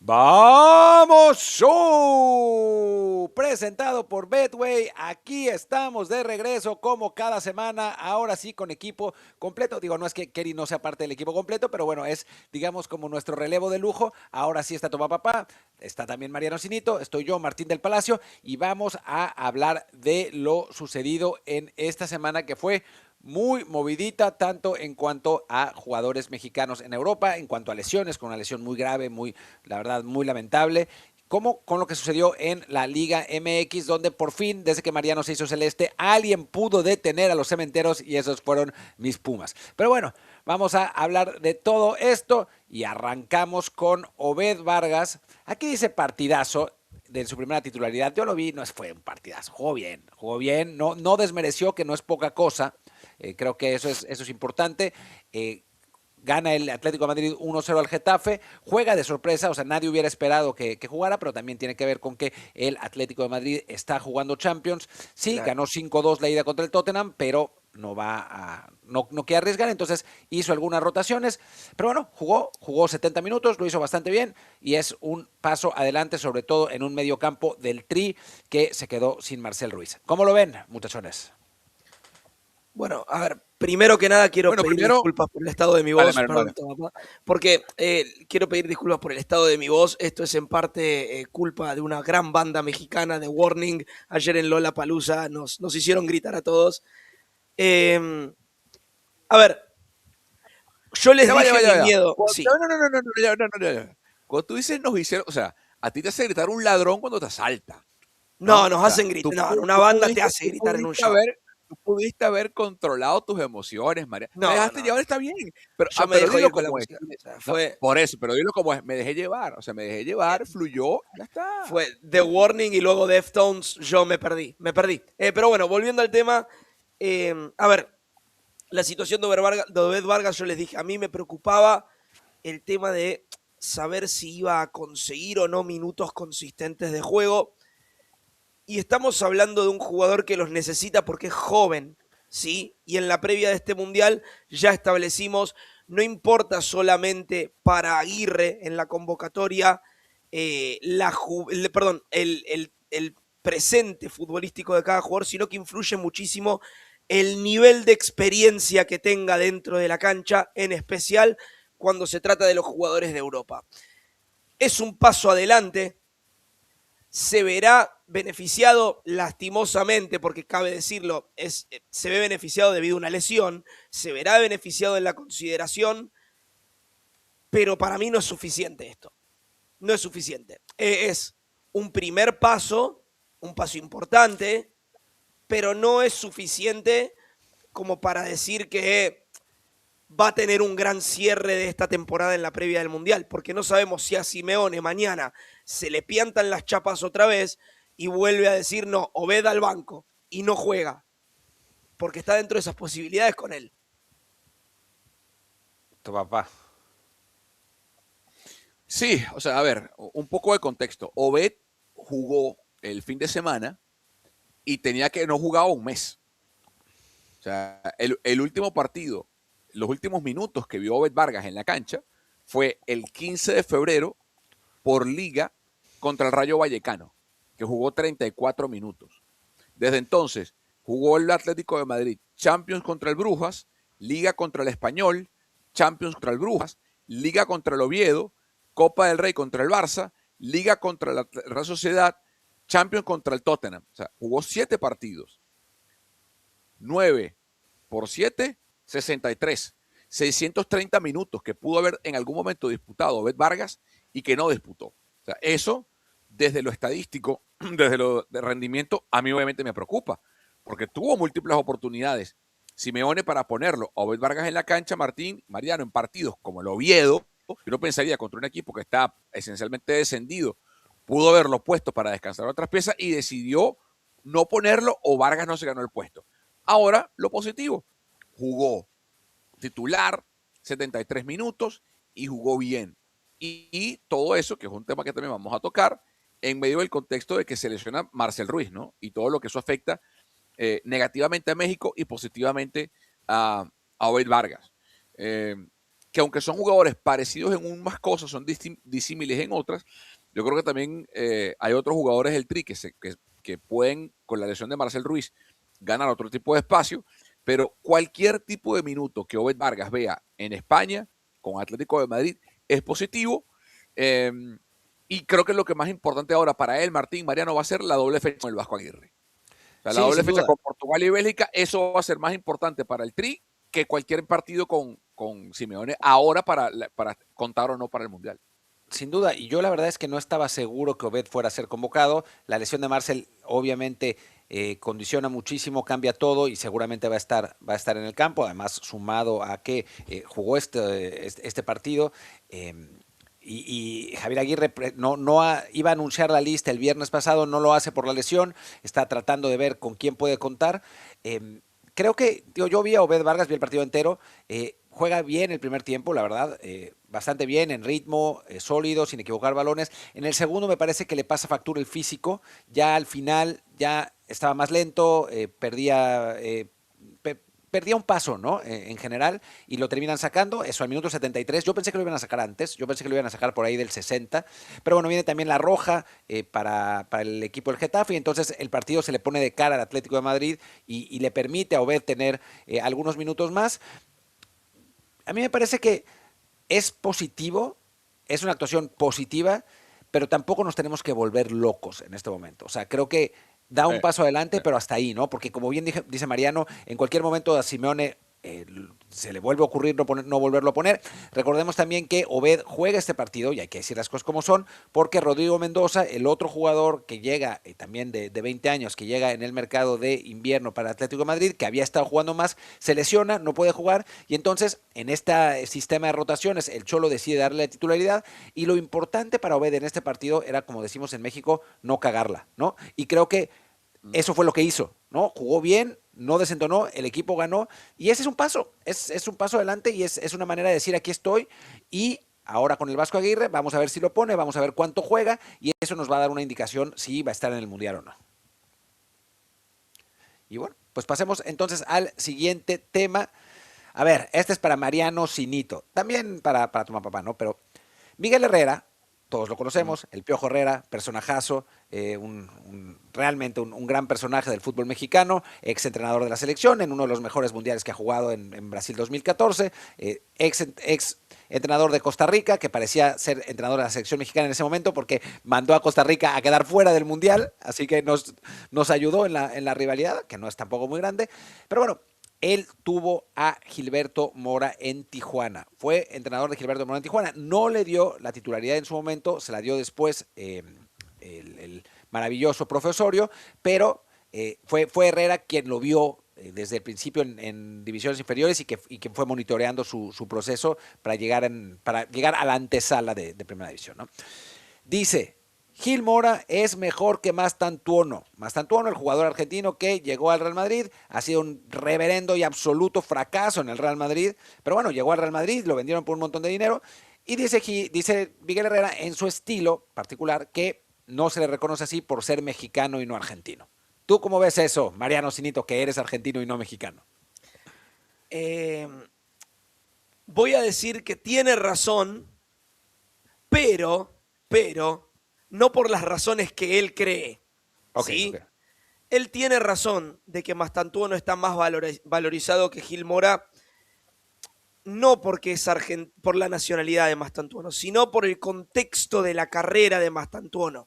¡Vamos Show! Presentado por Betway. Aquí estamos de regreso como cada semana. Ahora sí con equipo completo. Digo, no es que Kerry no sea parte del equipo completo, pero bueno, es digamos como nuestro relevo de lujo. Ahora sí está Toma Papá. Está también Mariano Cinito. Estoy yo, Martín del Palacio. Y vamos a hablar de lo sucedido en esta semana que fue muy movidita, tanto en cuanto a jugadores mexicanos en Europa, en cuanto a lesiones, con una lesión muy grave, muy, la verdad, muy lamentable, como con lo que sucedió en la Liga MX, donde por fin, desde que Mariano se hizo celeste, alguien pudo detener a los cementeros y esos fueron mis Pumas. Pero bueno, vamos a hablar de todo esto y arrancamos con Obed Vargas. Aquí dice partidazo de su primera titularidad. Yo lo vi, no fue un partidazo, jugó bien, no desmereció, que no es poca cosa. Creo que eso es importante. Gana el Atlético de Madrid 1-0 al Getafe, juega de sorpresa, o sea, nadie hubiera esperado que jugara, pero también tiene que ver con que el Atlético de Madrid está jugando Champions. Sí, Claro. ganó 5-2 la ida contra el Tottenham, pero no quiere arriesgar, entonces hizo algunas rotaciones, pero bueno, jugó 70 minutos, lo hizo bastante bien y es un paso adelante, sobre todo en un mediocampo del Tri que se quedó sin Marcel Ruiz. ¿Cómo lo ven, muchachones? Bueno, a ver, primero que nada quiero Bueno, pedir primero, disculpas por el estado de mi vale, voz, vale. perdón, papá, porque quiero pedir disculpas por el estado de mi voz. Esto es en parte culpa de una gran banda mexicana de Warning. Ayer en Lollapalooza nos hicieron gritar a todos. Eh, a ver, yo les Ya va, ya va, dije ya mi va. Ya va. miedo, sí. No. Cuando tú dices nos hicieron, o sea, a ti te hace gritar un ladrón cuando te asalta, No, ¿no? nos O sea, hacen gritar. No, una banda te hace gritar en un show. tú pudiste haber controlado tus emociones, María. Te No, dejaste no, llevar, está bien, pero, yo me pero dejo dilo ir con la como es. música. O sea, No, por eso, pero dilo como es. Me dejé llevar, o sea, me dejé llevar, fluyó, ya está. fue The Warning y luego Deftones. Yo me perdí. Pero bueno, volviendo al tema, a ver, la situación de Obed Vargas, yo les dije, a mí me preocupaba el tema de saber si iba a conseguir o no minutos consistentes de juego. Y estamos hablando de un jugador que los necesita porque es joven, ¿sí? Y en la previa de este mundial ya establecimos, no importa solamente para Aguirre en la convocatoria, el presente futbolístico de cada jugador, sino que influye muchísimo el nivel de experiencia que tenga dentro de la cancha, en especial cuando se trata de los jugadores de Europa. Es un paso adelante, se verá beneficiado lastimosamente, porque cabe decirlo, se ve beneficiado debido a una lesión, se verá beneficiado en la consideración, pero para mí no es suficiente esto. No es suficiente. Es un primer paso, un paso importante, pero no es suficiente como para decir que va a tener un gran cierre de esta temporada en la previa del Mundial, porque no sabemos si a Simeone mañana se le piantan las chapas otra vez y vuelve a decir, no, Obed al banco y no juega, porque está dentro de esas posibilidades con él. Tu papá. Sí, o sea, a ver, un poco de contexto. Obed jugó el fin de semana y tenía que no jugaba un mes. O sea, el último partido, los últimos minutos que vio Obed Vargas en la cancha fue el 15 de febrero por liga contra el Rayo Vallecano, que jugó 34 minutos. Desde entonces jugó el Atlético de Madrid, Champions contra el Brujas, Liga contra el Español, Champions contra el Brujas, Liga contra el Oviedo, Copa del Rey contra el Barça, Liga contra la Real Sociedad, Champions contra el Tottenham. O sea, jugó 7 partidos. 9 por 7, 63. 630 minutos que pudo haber en algún momento disputado Obed Vargas y que no disputó. O sea, eso, desde lo estadístico, desde lo de rendimiento, a mí obviamente me preocupa, porque tuvo múltiples oportunidades. Simeone para ponerlo, Obed Vargas en la cancha, Martín, Mariano, en partidos como el Oviedo, yo pensaría contra un equipo que está esencialmente descendido, pudo haberlo puesto para descansar otras piezas y decidió no ponerlo o Vargas no se ganó el puesto. Ahora, lo positivo, jugó titular 73 minutos y jugó bien. Y todo eso, que es un tema que también vamos a tocar, en medio del contexto de que se lesiona Marcel Ruiz, ¿no? Y todo lo que eso afecta negativamente a México y positivamente a Obed Vargas. ¿Qué que aunque son jugadores parecidos en unas cosas, son disímiles en otras, yo creo que también hay otros jugadores del Tri que pueden, con la lesión de Marcel Ruiz, ganar otro tipo de espacio, pero cualquier tipo de minuto que Obed Vargas vea en España, con Atlético de Madrid, es positivo. Y creo que lo que más importante ahora para él, Martín Mariano, va a ser la doble fecha con el Vasco Aguirre. O sea, la Sí, doble sin fecha duda. con Portugal y Bélgica, eso va a ser más importante para el Tri que cualquier partido con Simeone ahora para contar o no para el Mundial. Sin duda, y yo la verdad es que no estaba seguro que Obed fuera a ser convocado. La lesión de Marcel obviamente condiciona muchísimo, cambia todo y seguramente va a estar en el campo, además sumado a que jugó este partido. Y Javier Aguirre iba a anunciar la lista el viernes pasado, no lo hace por la lesión, está tratando de ver con quién puede contar. Creo que, yo vi a Obed Vargas, vi el partido entero, juega bien el primer tiempo, la verdad, bastante bien, en ritmo, sólido, sin equivocar balones. En el segundo me parece que le pasa factura el físico, ya al final ya estaba más lento, perdía un paso, ¿no? En general, y lo terminan sacando, eso al minuto 73. Yo pensé que lo iban a sacar antes, yo pensé que lo iban a sacar por ahí del 60, pero bueno, viene también la roja para el equipo del Getafe, y entonces el partido se le pone de cara al Atlético de Madrid y le permite a Obed tener algunos minutos más. A mí me parece que es positivo, es una actuación positiva, pero tampoco nos tenemos que volver locos en este momento. O sea, creo que da un paso adelante, pero hasta ahí, ¿no? Porque como bien dice Mariano, en cualquier momento a Simeone se le vuelve a ocurrir no volverlo a poner. Recordemos también que Obed juega este partido, y hay que decir las cosas como son, porque Rodrigo Mendoza, el otro jugador que llega, también de 20 años, que llega en el mercado de invierno para Atlético de Madrid, que había estado jugando más, se lesiona, no puede jugar, y entonces en este sistema de rotaciones el Cholo decide darle la titularidad, y lo importante para Obed en este partido era, como decimos en México, no cagarla, ¿no? Y creo que eso fue lo que hizo, ¿no? Jugó bien, no desentonó, el equipo ganó, y ese es un paso, es un paso adelante, y es una manera de decir aquí estoy, y ahora con el Vasco Aguirre vamos a ver si lo pone, vamos a ver cuánto juega, y eso nos va a dar una indicación si va a estar en el Mundial o no. Y bueno, pues pasemos entonces al siguiente tema. A ver, este es para Mariano Sinito, también para tu papá, ¿no? Pero Miguel Herrera, todos lo conocemos, el Piojo Herrera, personajazo, realmente un gran personaje del fútbol mexicano, ex entrenador de la selección, en uno de los mejores mundiales que ha jugado en Brasil 2014, ex entrenador de Costa Rica, que parecía ser entrenador de la selección mexicana en ese momento porque mandó a Costa Rica a quedar fuera del mundial, así que nos ayudó en la rivalidad, que no es tampoco muy grande, pero bueno. Él tuvo a Gilberto Mora en Tijuana. Fue entrenador de Gilberto Mora en Tijuana. No le dio la titularidad en su momento, se la dio después el maravilloso profe Osorio, pero fue Herrera quien lo vio desde el principio en divisiones inferiores y que fue monitoreando su proceso para llegar a la antesala de Primera División, ¿no? Dice, Gil Mora es mejor que Mastantuono. Mastantuono, el jugador argentino que llegó al Real Madrid, ha sido un reverendo y absoluto fracaso en el Real Madrid, pero bueno, llegó al Real Madrid, lo vendieron por un montón de dinero, y dice Miguel Herrera en su estilo particular que no se le reconoce así por ser mexicano y no argentino. ¿Tú cómo ves eso, Mariano Sinito, que eres argentino y no mexicano? Voy a decir que tiene razón, pero, no por las razones que él cree. Okay, ¿sí? okay. Él tiene razón de que Mastantuono está más valorizado que Gil Mora, no porque es por la nacionalidad de Mastantuono, sino por el contexto de la carrera de Mastantuono.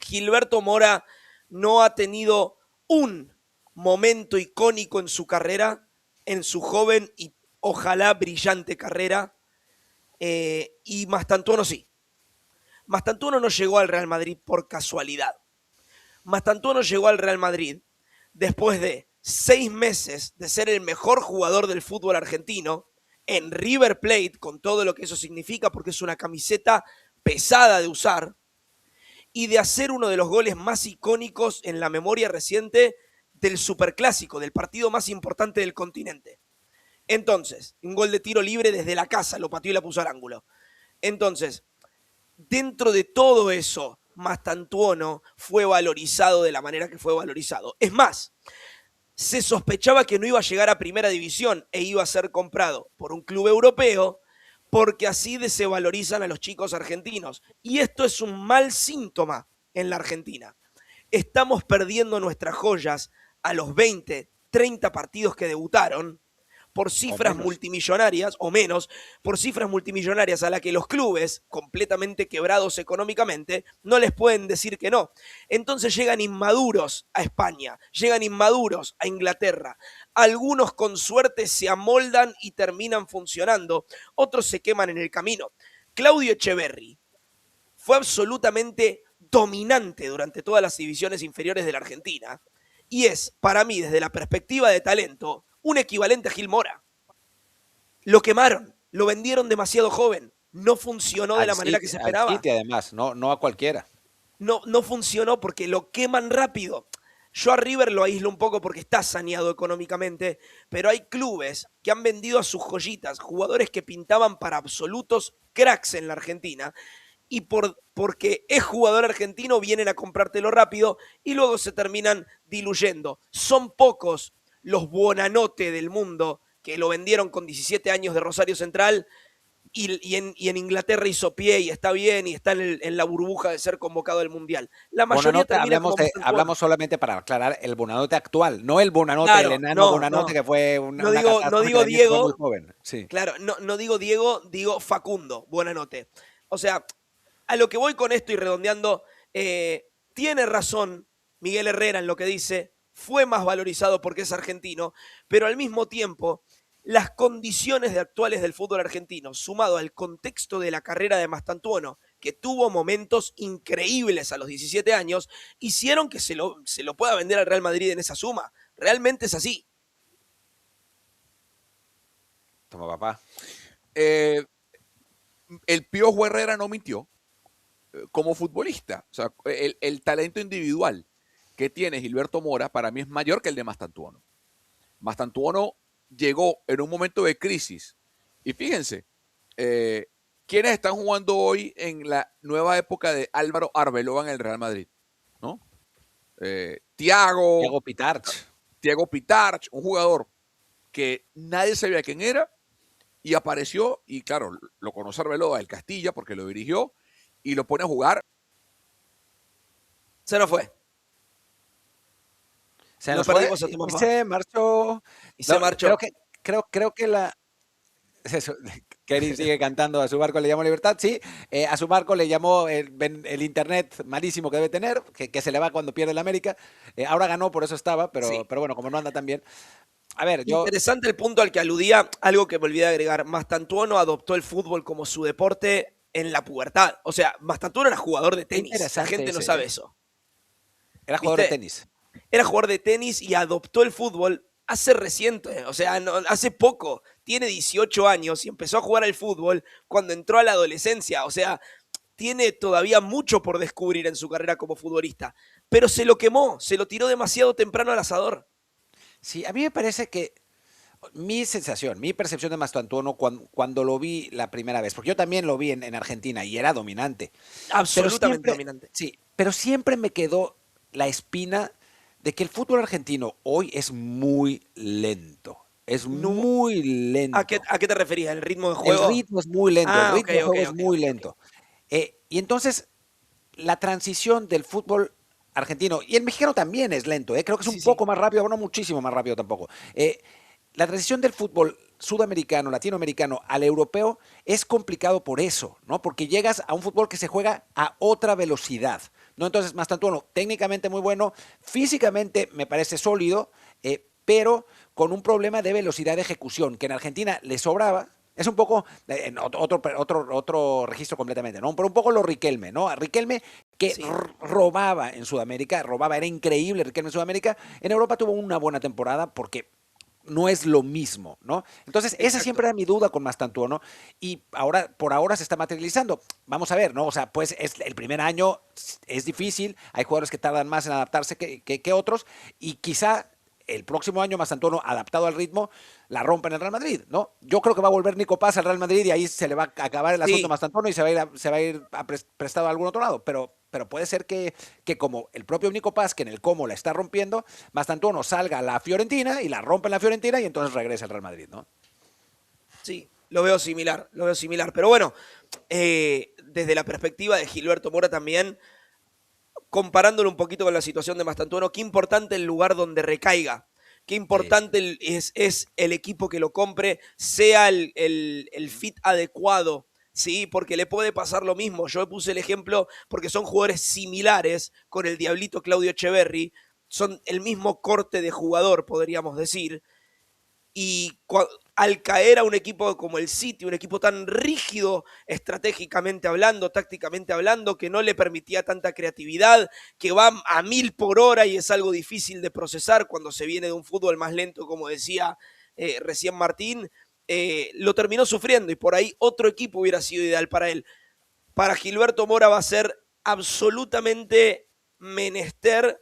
Gilberto Mora no ha tenido un momento icónico en su carrera, en su joven y ojalá brillante carrera, y Mastantuono sí. Mastantuono no llegó al Real Madrid por casualidad. Mastantuono llegó al Real Madrid después de 6 meses de ser el mejor jugador del fútbol argentino en River Plate, con todo lo que eso significa, porque es una camiseta pesada de usar, y de hacer uno de los goles más icónicos en la memoria reciente del Superclásico, del partido más importante del continente. Entonces, un gol de tiro libre desde la casa, lo pateó y la puso al ángulo. Entonces, dentro de todo eso, Mastantuono fue valorizado de la manera que fue valorizado. Es más, se sospechaba que no iba a llegar a primera división e iba a ser comprado por un club europeo porque así se valorizan a los chicos argentinos. Y esto es un mal síntoma en la Argentina. Estamos perdiendo nuestras joyas a los 20, 30 partidos que debutaron por cifras multimillonarias, o menos, por cifras multimillonarias a las que los clubes, completamente quebrados económicamente, no les pueden decir que no. Entonces llegan inmaduros a España, llegan inmaduros a Inglaterra. Algunos con suerte se amoldan y terminan funcionando, otros se queman en el camino. Claudio Echeverri fue absolutamente dominante durante todas las divisiones inferiores de la Argentina y es, para mí, desde la perspectiva de talento, un equivalente a Gil Mora. Lo quemaron, lo vendieron demasiado joven, no funcionó de la manera que se esperaba. Al City, además, no a cualquiera. No funcionó porque lo queman rápido. Yo a River lo aíslo un poco porque está saneado económicamente, pero hay clubes que han vendido a sus joyitas, jugadores que pintaban para absolutos cracks en la Argentina, y porque es jugador argentino vienen a comprártelo rápido y luego se terminan diluyendo. Son pocos los Buonanotte del mundo que lo vendieron con 17 años de Rosario Central y en Inglaterra hizo pie y está bien y está en la burbuja de ser convocado al Mundial. La mayoría termina como hablamos solamente para aclarar el Buonanotte actual, no el Buonanotte, claro, el enano Buonanotte que fue no digo Diego, muy joven. Sí. Claro, no digo Diego, digo Facundo Buonanotte. O sea, a lo que voy con esto y redondeando, tiene razón Miguel Herrera en lo que dice, fue más valorizado porque es argentino, pero al mismo tiempo, las condiciones actuales del fútbol argentino, sumado al contexto de la carrera de Mastantuono, que tuvo momentos increíbles a los 17 años, hicieron que se lo pueda vender al Real Madrid en esa suma. Realmente es así. Toma, papá. El Piojo Herrera no mintió como futbolista. O sea, el talento individual que tiene Gilberto Mora para mí es mayor que el de Mastantuono. Mastantuono llegó en un momento de crisis. Y fíjense, ¿quiénes están jugando hoy en la nueva época de Álvaro Arbeloa en el Real Madrid? ¿No? Thiago Pitarch, un jugador que nadie sabía quién era y apareció, y claro, lo conoce Arbeloa del Castilla porque lo dirigió y lo pone a jugar. Se nos fue. Se nos fue y se marchó. Creo que la... Eso, Kerry sigue cantando A su barco le llamó Libertad, sí. A su barco le llamó el internet malísimo que debe tener, que se le va cuando pierde el América. Ahora ganó, por eso estaba, pero bueno, como no anda tan bien. A ver, Interesante el punto al que aludía, algo que me olvidé de agregar. Mastantuono adoptó el fútbol como su deporte en la pubertad. O sea, Mastantuono era jugador de tenis. La gente no sabe eso. Era jugador de tenis. Era jugador de tenis y adoptó el fútbol hace reciente, o sea, hace poco. Tiene 18 años y empezó a jugar al fútbol cuando entró a la adolescencia. O sea, tiene todavía mucho por descubrir en su carrera como futbolista. Pero se lo quemó, se lo tiró demasiado temprano al asador. Sí, a mí me parece que mi sensación, mi percepción de Mastantuono cuando lo vi la primera vez, porque yo también lo vi en Argentina y era dominante. Absolutamente dominante. Sí, pero siempre me quedó la espina de que el fútbol argentino hoy es muy lento. Es muy lento. ¿A qué te referías? ¿El ritmo de juego? El ritmo es muy lento. El ritmo de juego es muy lento. Y entonces, la transición del fútbol argentino, y el mexicano también es lento, creo que es un poco más rápido, no muchísimo más rápido tampoco. La transición del fútbol sudamericano, latinoamericano al europeo es complicado por eso, ¿no? Porque llegas a un fútbol que se juega a otra velocidad, ¿no? Entonces, Mastantuono, técnicamente muy bueno, físicamente me parece sólido, pero con un problema de velocidad de ejecución, que en Argentina le sobraba. Es un poco otro registro completamente, ¿no? Pero un poco lo Riquelme, ¿no? A Riquelme que robaba en Sudamérica, era increíble Riquelme en Sudamérica. En Europa tuvo una buena temporada porque no es lo mismo, ¿no? Entonces, esa siempre era mi duda con Mastantuono y por ahora se está materializando. Vamos a ver, ¿no? O sea, pues el primer año es difícil, hay jugadores que tardan más en adaptarse que otros y quizá el próximo año Mastantuono, adaptado al ritmo, la rompa en el Real Madrid, ¿no? Yo creo que va a volver Nico Paz al Real Madrid y ahí se le va a acabar el asunto a Mastantuono y se va a ir prestado a algún otro lado, pero pero puede ser que como el propio Nico Paz, que en el Como la está rompiendo, Mastantuono salga a la Fiorentina y la rompe en la Fiorentina y entonces regresa al Real Madrid, ¿no? Sí, lo veo similar, lo veo similar. Pero bueno, desde la perspectiva de Gilberto Mora también, comparándolo un poquito con la situación de Mastantuono, qué importante el lugar donde recaiga. Qué importante es el equipo que lo compre, sea el fit adecuado, ¿sí? Porque le puede pasar lo mismo. Yo puse el ejemplo porque son jugadores similares con el Diablito Claudio Echeverri, son el mismo corte de jugador, podríamos decir, y al caer a un equipo como el City, un equipo tan rígido estratégicamente hablando, tácticamente hablando, que no le permitía tanta creatividad, que va a 1000 por hora y es algo difícil de procesar cuando se viene de un fútbol más lento, como decía recién Martín, lo terminó sufriendo y por ahí otro equipo hubiera sido ideal para él. Para Gilberto Mora va a ser absolutamente menester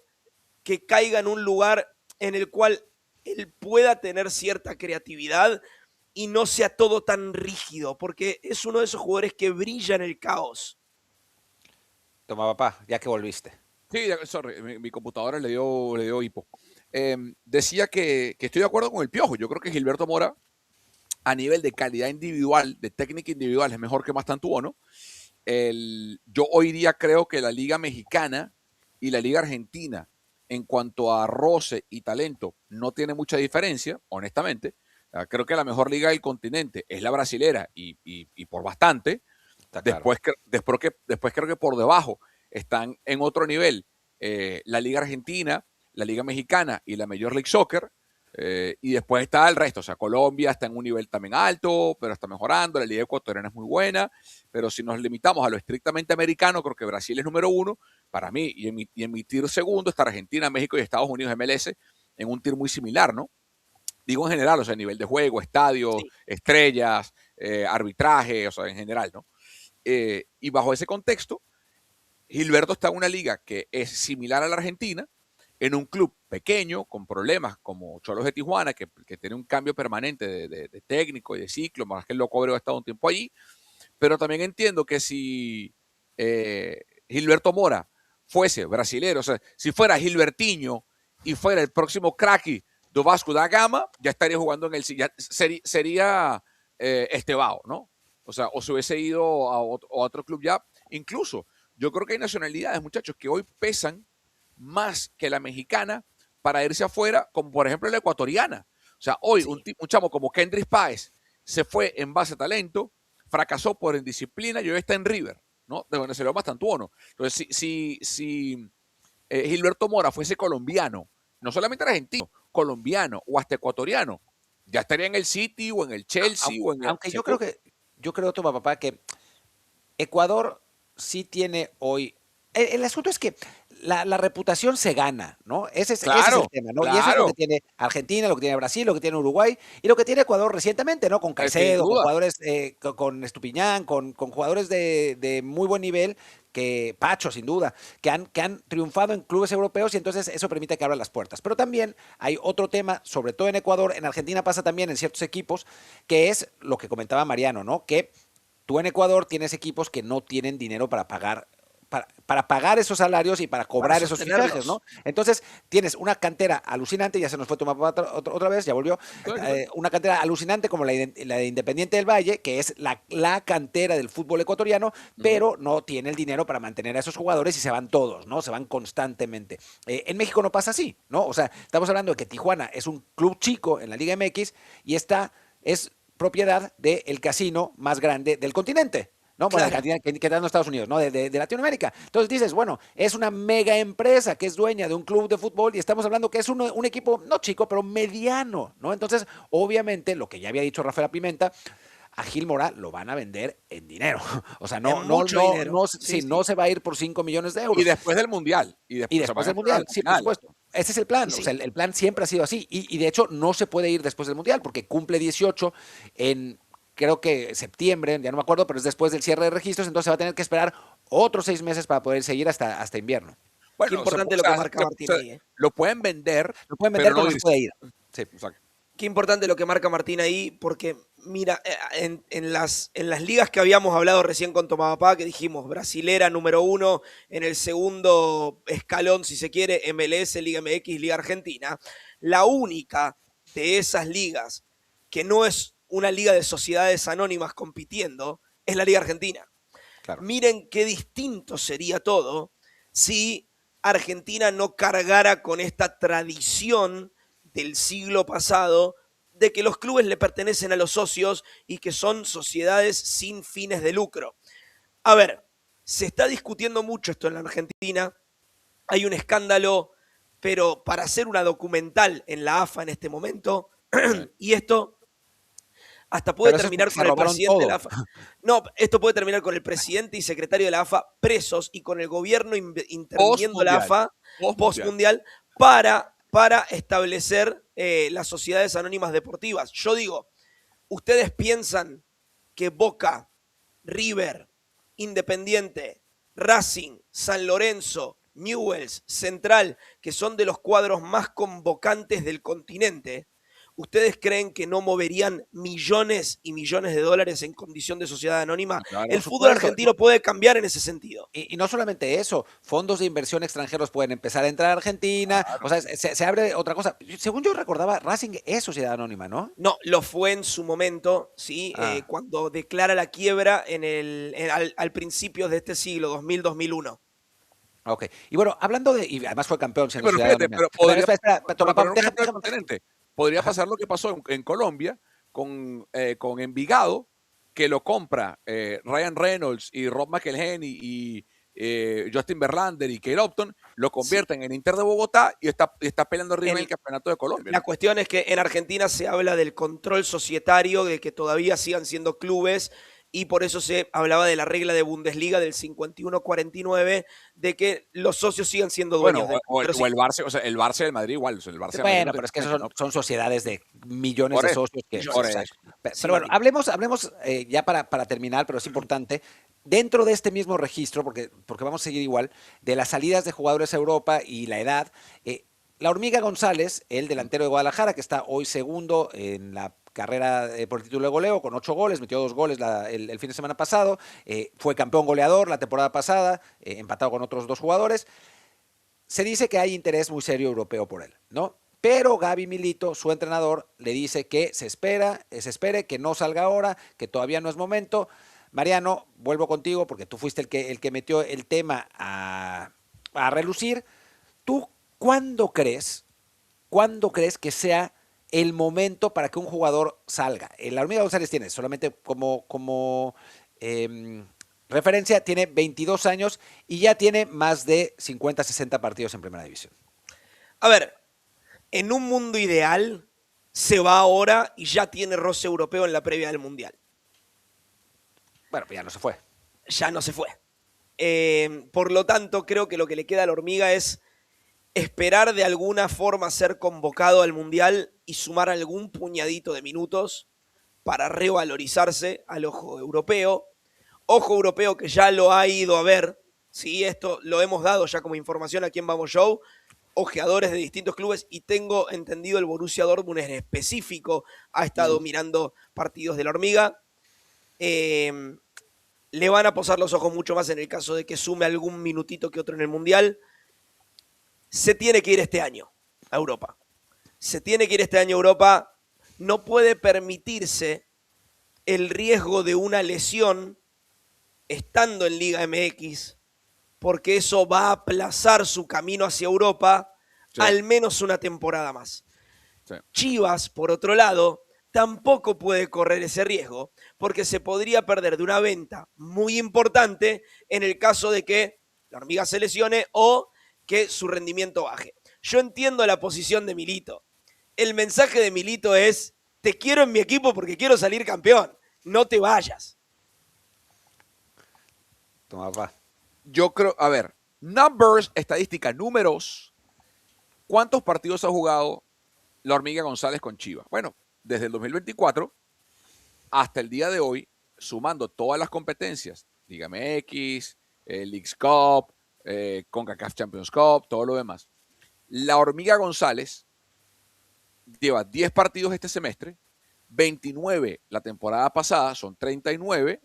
que caiga en un lugar en el cual él pueda tener cierta creatividad y no sea todo tan rígido, porque es uno de esos jugadores que brilla en el caos. Toma, papá, ya que volviste. Sí, sorry, mi computadora le dio hipo. Decía que estoy de acuerdo con el Piojo. Yo creo que Gilberto Mora, a nivel de calidad individual, de técnica individual, es mejor que Mastantuono. Yo hoy día creo que la Liga Mexicana y la Liga Argentina, en cuanto a roce y talento, no tiene mucha diferencia, honestamente. Creo que la mejor liga del continente es la brasilera y por bastante. Claro. Después creo que por debajo están en otro nivel la Liga Argentina, la Liga Mexicana y la Major League Soccer. Y después está el resto, o sea, Colombia está en un nivel también alto, pero está mejorando, la Liga Ecuatoriana es muy buena, pero si nos limitamos a lo estrictamente americano, creo que Brasil es número 1 para mí, y en mi tier segundo está Argentina, México y Estados Unidos MLS, en un tier muy similar, ¿no? Digo en general, o sea, nivel de juego, estadio, Sí. estrellas, arbitraje, o sea, en general, ¿no? Y bajo ese contexto, Gilberto está en una liga que es similar a la Argentina, en un club pequeño, con problemas como Cholos de Tijuana, que tiene un cambio permanente de técnico y de ciclo, más que el Loco Abreu ha estado un tiempo allí, pero también entiendo que si Gilberto Mora fuese brasilero, o sea, si fuera Gilbertinho y fuera el próximo cracky do Vasco da Gama, ya estaría jugando en el sería Estebao, ¿no? O sea, o se hubiese ido a otro club ya. Incluso, yo creo que hay nacionalidades, muchachos, que hoy pesan más que la mexicana para irse afuera, como por ejemplo la ecuatoriana. O sea, hoy Sí. un chamo como Kendrick Páez se fue en base a talento, fracasó por indisciplina y hoy está en River, ¿no? De donde se lo Mastantuono. Entonces, si Gilberto Mora fuese colombiano, no solamente argentino, colombiano o hasta ecuatoriano, ya estaría en el City o en el Chelsea o en el... Aunque yo creo, Toma, papá, que Ecuador sí tiene hoy. El asunto es que la reputación se gana, ¿no? Ese es el Claro, tema, ¿no? Y eso es lo que claro, tiene Argentina, lo que tiene Brasil, lo que tiene Uruguay y lo que tiene Ecuador recientemente, ¿no? Con sin Caicedo, con duda. jugadores, con Estupiñán, con jugadores de muy buen nivel, que Pacho, sin duda, que han triunfado en clubes europeos y entonces eso permite que abran las puertas. Pero también hay otro tema, sobre todo en Ecuador, en Argentina pasa también en ciertos equipos, que es lo que comentaba Mariano, ¿no? Que tú en Ecuador tienes equipos que no tienen dinero para pagar pagar esos salarios y para Para cobrar esos fichajes, sostenerlos. ¿no? Entonces, tienes una cantera alucinante, ya se nos fue Tomás otra vez, ya volvió, una cantera alucinante como la de Independiente del Valle, que es la cantera del fútbol ecuatoriano, pero no tiene el dinero para mantener a esos jugadores y se van todos, ¿no? Se van constantemente. En México no pasa así, ¿no? O sea, estamos hablando de que Tijuana es un club chico en la Liga MX y es propiedad del casino más grande del continente. ¿No? Bueno, Claro. que dan los Estados Unidos, ¿no? De Latinoamérica. Entonces dices, bueno, es una mega empresa que es dueña de un club de fútbol y estamos hablando que es un equipo, no chico, pero mediano, ¿no? Entonces, obviamente, lo que ya había dicho Rafael Pimenta, a Gil Mora lo van a vender en dinero. O sea, En mucho dinero. Sí, sí, sí. no se va a ir por 5 millones de Y euros. después del Mundial. Y Y después se después van a del esperar Mundial, hasta sí, por final. supuesto. Ese es el plan. O sea, Sí. el plan siempre ha sido así. Y de hecho, no se puede ir después del Mundial porque cumple 18 en creo que septiembre, ya no me acuerdo, pero es después del cierre de registros, entonces va a tener que esperar otros 6 meses para poder seguir hasta invierno. Qué Bueno, importante lo que marca Martín ahí, ¿eh? lo pueden vender, Lo pueden vender, pero pero no no se irse. puede ir. Sí. Exacto. Qué importante lo que marca Martín ahí, porque Mira, en las ligas que habíamos hablado recién con Tomapá, que dijimos brasilera número 1, en el segundo escalón, si se quiere, MLS, Liga MX, Liga Argentina, la única de esas ligas que no es una liga de sociedades anónimas compitiendo es la Liga Argentina. Claro. Miren qué distinto sería todo si Argentina no cargara con esta tradición del siglo pasado de que los clubes le pertenecen a los socios y que son sociedades sin fines de lucro. A ver, se está discutiendo mucho esto en la Argentina, hay un escándalo, pero para hacer una documental en la AFA en este momento, y esto hasta puede Pero eso es terminar porque se con el robaron presidente de la todo. AFA. No, esto puede terminar con el presidente y secretario de la AFA presos y con el gobierno Post interviniendo la mundial. AFA Post post mundial. mundial para establecer las sociedades anónimas deportivas. Yo digo, ¿ustedes piensan que Boca, River, Independiente, Racing, San Lorenzo, Newell's, Central, que son de los cuadros más convocantes del continente, ¿ustedes creen que no moverían millones y millones de dólares en condición de sociedad anónima? Claro, El por fútbol supuesto. argentino puede cambiar en ese sentido. Y no solamente eso, fondos de inversión extranjeros pueden empezar a entrar a Argentina, o sea, se abre otra cosa. Según yo recordaba, Racing es sociedad anónima, ¿no? No, lo fue en su momento, ¿sí? Ah. Cuando declara la quiebra al principio de este siglo, 2000-2001. Ok. Y bueno, hablando de, y además fue campeón Sí, siendo pero sociedad fíjate, anónima. pero podría, Espera, toma, pero un déjame, ejemplo del continente. Podría pasar lo que pasó en Colombia con Envigado, que lo compra Ryan Reynolds y Rob McElhenney y Justin Verlander y Kate Upton, lo convierten en Inter de Bogotá y está peleando arriba en el campeonato de Colombia. La ¿no? cuestión es que en Argentina se habla del control societario, de que todavía sigan siendo clubes, y por eso se hablaba de la regla de Bundesliga del 51-49, de que los socios sigan siendo Bueno, dueños del club. Pero sí, o el Barça, o sea, el Barça del Madrid igual, o sea, el Barça del Madrid bueno, no pero tiene es que cuenta, son, ¿no? son sociedades de millones Por de eso, socios que, millones por o sea, eso. pero Sí, bueno, Mati. hablemos ya para terminar, pero es importante, dentro de este mismo registro, porque vamos a seguir igual, de las salidas de jugadores a Europa y la edad, la Hormiga González, el delantero de Guadalajara, que está hoy segundo en la carrera por el título de goleo, con 8 goles, metió 2 goles el fin de semana pasado, fue campeón goleador la temporada pasada, empatado con otros 2 jugadores. Se dice que hay interés muy serio europeo por él, ¿no? Pero Gaby Milito, su entrenador, le dice que se espere, que no salga ahora, que todavía no es momento. Mariano, vuelvo contigo porque tú fuiste el que metió el tema a relucir. ¿Tú cuándo crees que sea el momento para que un jugador salga? La Hormiga González tiene, solamente como referencia, tiene 22 años y ya tiene más de 50, 60 partidos en Primera División. A ver, en un mundo ideal se va ahora y ya tiene roce europeo en la previa del Mundial. Bueno, pues ya no se fue. Ya no se fue. Por lo tanto, creo que lo que le queda a la Hormiga es esperar de alguna forma ser convocado al Mundial y sumar algún puñadito de minutos para revalorizarse al ojo europeo. Ojo europeo que ya lo ha ido a ver, ¿sí? Esto lo hemos dado ya como información aquí en Vamos Show, ojeadores de distintos clubes, y tengo entendido el Borussia Dortmund en específico ha estado mirando partidos de la Hormiga. Le van a posar los ojos mucho más en el caso de que sume algún minutito que otro en el Mundial. Se tiene que ir este año a Europa. Se tiene que ir este año a Europa. No puede permitirse el riesgo de una lesión estando en Liga MX, porque eso va a aplazar su camino hacia Europa Sí. al menos una temporada más. Sí. Chivas, por otro lado, tampoco puede correr ese riesgo, porque se podría perder de una venta muy importante en el caso de que la Hormiga se lesione o que su rendimiento baje. Yo entiendo la posición de Milito. El mensaje de Milito es: te quiero en mi equipo porque quiero salir campeón, no te vayas. Toma, va. Yo creo, a ver, numbers, estadística, números. ¿Cuántos partidos ha jugado la Hormiga González con Chivas? Bueno, desde el 2024 hasta el día de hoy, sumando todas las competencias, Liga MX, Leagues Cup, CONCACAF Champions Cup, todo lo demás. La Hormiga González lleva 10 partidos este semestre, 29 la temporada pasada, son 39.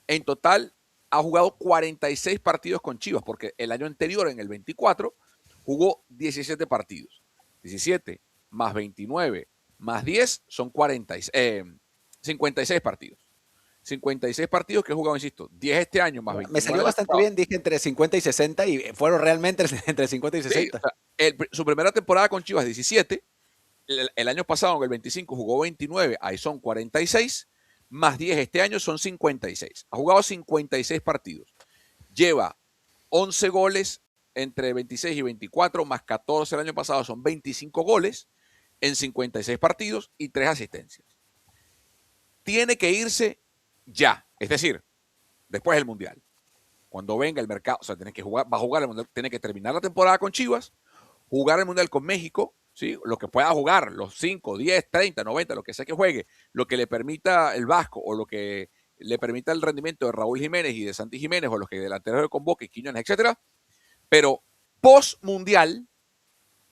En total ha jugado 46 partidos con Chivas, porque el año anterior, en el 24, jugó 17 partidos. 17 más 29 más 10 son 56 partidos. 56 partidos que he jugado, insisto, 10 este año más 29. Me salió bastante bien, dije entre 50 y 60 y fueron realmente entre 50 y 60. Sí, o sea, su primera temporada con Chivas 17, el año pasado en el 25 jugó 29, ahí son 46, más 10 este año son 56. Ha jugado 56 partidos. Lleva 11 goles entre 26 y 24, más 14 el año pasado, son 25 goles en 56 partidos y 3 asistencias. Tiene que irse ya, es decir, después del Mundial. Cuando venga el mercado, o sea, tiene que jugar, va a jugar el Mundial, tiene que terminar la temporada con Chivas, jugar el Mundial con México, ¿sí? Lo que pueda jugar, los 5, 10, 30, 90, lo que sea que juegue, lo que le permita el Vasco o lo que le permita el rendimiento de Raúl Jiménez y de Santi Jiménez o los que delanteros de Convoque, Quiñones, etcétera. Pero post-Mundial,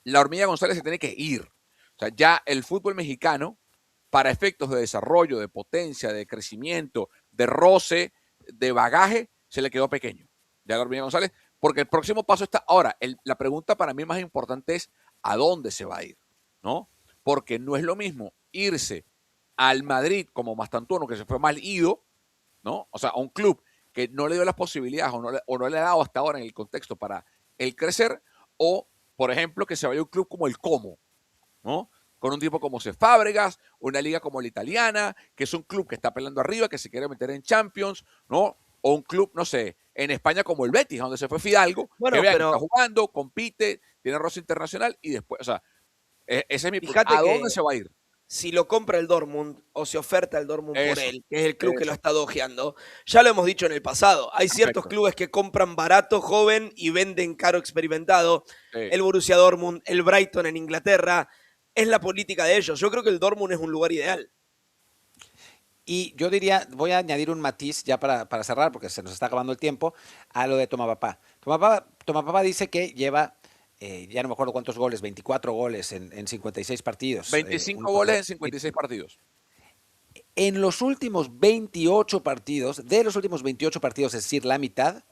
la Hormiga González se tiene que ir. O sea, ya el fútbol mexicano, para efectos de desarrollo, de potencia, de crecimiento, de roce, de bagaje, se le quedó pequeño. Ya la Hormiga González, porque el próximo paso está. Ahora, la pregunta para mí más importante es: ¿a dónde se va a ir? ¿No? Porque no es lo mismo irse al Madrid como Mastantuono, que se fue mal ido, ¿no? O sea, a un club que no le dio las posibilidades o no le ha dado hasta ahora en el contexto para el crecer, o, por ejemplo, que se vaya a un club como el Como, ¿no? Con un tipo como Cesc Fábregas, una liga como la italiana, que es un club que está peleando arriba, que se quiere meter en Champions, ¿no? O un club, no sé, en España como el Betis, donde se fue Fidalgo, Bueno, que vean, pero está jugando, compite, tiene roce internacional y después, o sea, ese es mi fíjate ¿a que dónde se va a ir? si lo compra el Dortmund o se oferta el Dortmund por Eso, él, que es el club que lo eso. está ojeando, ya lo hemos dicho en el pasado, hay ciertos Perfecto. clubes que compran barato, joven y venden caro, experimentado. Sí. El Borussia Dortmund, el Brighton en Inglaterra, es la política de ellos. Yo creo que el Dortmund es un lugar ideal. Y yo diría, voy a añadir un matiz ya para cerrar, porque se nos está acabando el tiempo, a lo de Tomapapá. Tomapapá dice que lleva, ya no me acuerdo cuántos goles, 24 goles en 56 partidos. 25 goles en 56 partidos. En los últimos 28 partidos, de los últimos 28 partidos, es decir, la mitad,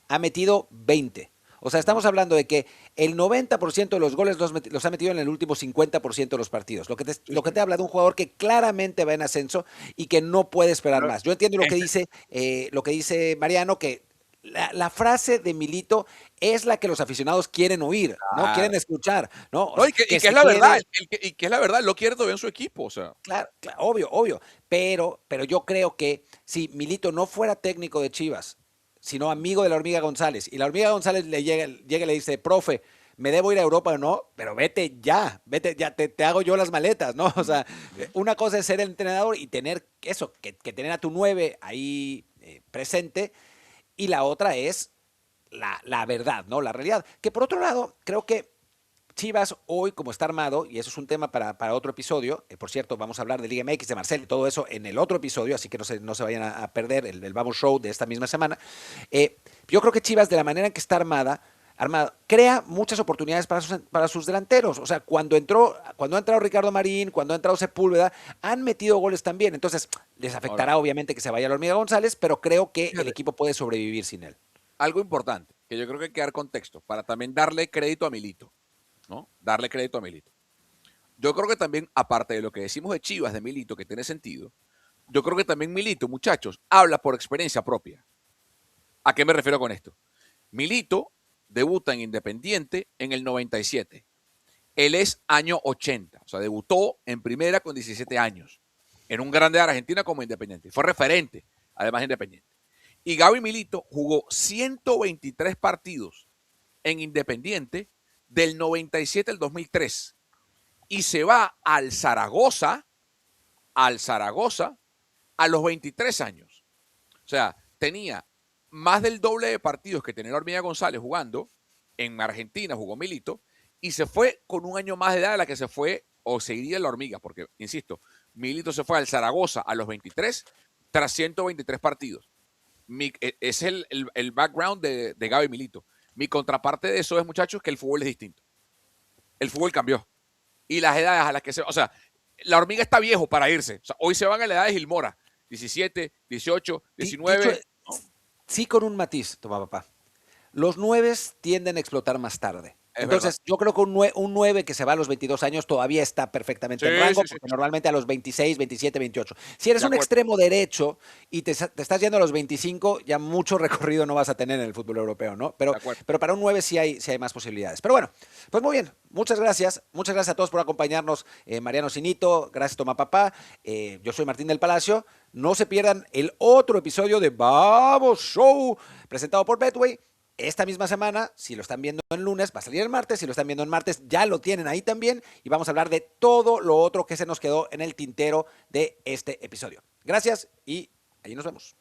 ha metido 20. O sea, estamos hablando de que el 90% de los goles los ha metido en el último 50% de los partidos. Lo que te habla de un jugador que claramente va en ascenso y que no puede esperar más. Yo entiendo lo que dice Mariano, que la frase de Milito es la que los aficionados quieren oír, ¿no? Quieren escuchar, ¿no? O No, sea, y que que es se la verdad, quede. y que es la verdad, lo quiere todavía en su equipo, o sea. Claro, obvio. Pero yo creo que si Milito no fuera técnico de Chivas, sino amigo de la Hormiga González, y la Hormiga González llega y le dice, profe, me debo ir a Europa o no, pero vete ya, te hago yo las maletas, ¿no? O sea, una cosa es ser el entrenador y tener eso, que tener a tu 9 ahí presente, y la otra es la verdad, ¿no? La realidad. Que por otro lado, creo que Chivas hoy, como está armado, y eso es un tema para otro episodio, por cierto, vamos a hablar de Liga MX, de Marcel y todo eso en el otro episodio, así que no se vayan a perder el Vamos Show de esta misma semana. Yo creo que Chivas, de la manera en que está armada, crea muchas oportunidades para sus delanteros. O sea, cuando ha entrado Ricardo Marín, cuando ha entrado Sepúlveda, han metido goles también. Entonces, les afectará obviamente que se vaya la Hormiga González, pero creo que el equipo puede sobrevivir sin él. Algo importante, que yo creo que hay que dar contexto, para también darle crédito a Milito, ¿no? Darle crédito a Milito. Yo creo que también, aparte de lo que decimos de Chivas, de Milito, que tiene sentido, yo creo que también Milito, muchachos, habla por experiencia propia. ¿A qué me refiero con esto? Milito debuta en Independiente en el 97. Él es año 80, o sea, debutó en primera con 17 años, en un grande de Argentina como Independiente. Fue referente, además Independiente. Y Gaby Milito jugó 123 partidos en Independiente del 97 al 2003 y se va al Zaragoza a los 23 años. O sea, tenía más del doble de partidos que tenía Hormiga González jugando. En Argentina jugó Milito y se fue con un año más de edad de la que se fue o seguiría la Hormiga, porque, insisto, Milito se fue al Zaragoza a los 23 tras 123 partidos. Es el background de Gaby Milito. Mi contraparte de eso es, muchachos, que el fútbol es distinto. El fútbol cambió. Y las edades a las que se... O sea, la hormiga está viejo para irse. O sea, hoy se van a la edad de Gilmora. 17, 18, Dicho, 19. sí, con un matiz, toma papá. Los nueves tienden a explotar más tarde. Es Entonces, yo creo que un 9 que se va a los 22 años todavía está perfectamente en Sí, rango, sí, sí. porque normalmente a los 26, 27, 28. Si eres De un acuerdo. extremo derecho y te estás yendo a los 25, ya mucho recorrido no vas a tener en el fútbol europeo, ¿no? De acuerdo. Pero para un 9 sí hay más posibilidades. Pero bueno, pues muy bien. Muchas gracias. Muchas gracias a todos por acompañarnos. Mariano Sinito, gracias Toma Papá. Yo soy Martín del Palacio. No se pierdan el otro episodio de Vamos Show, presentado por Betway. Esta misma semana, si lo están viendo en lunes, va a salir el martes. Si lo están viendo en martes, ya lo tienen ahí también. Y vamos a hablar de todo lo otro que se nos quedó en el tintero de este episodio. Gracias y ahí nos vemos.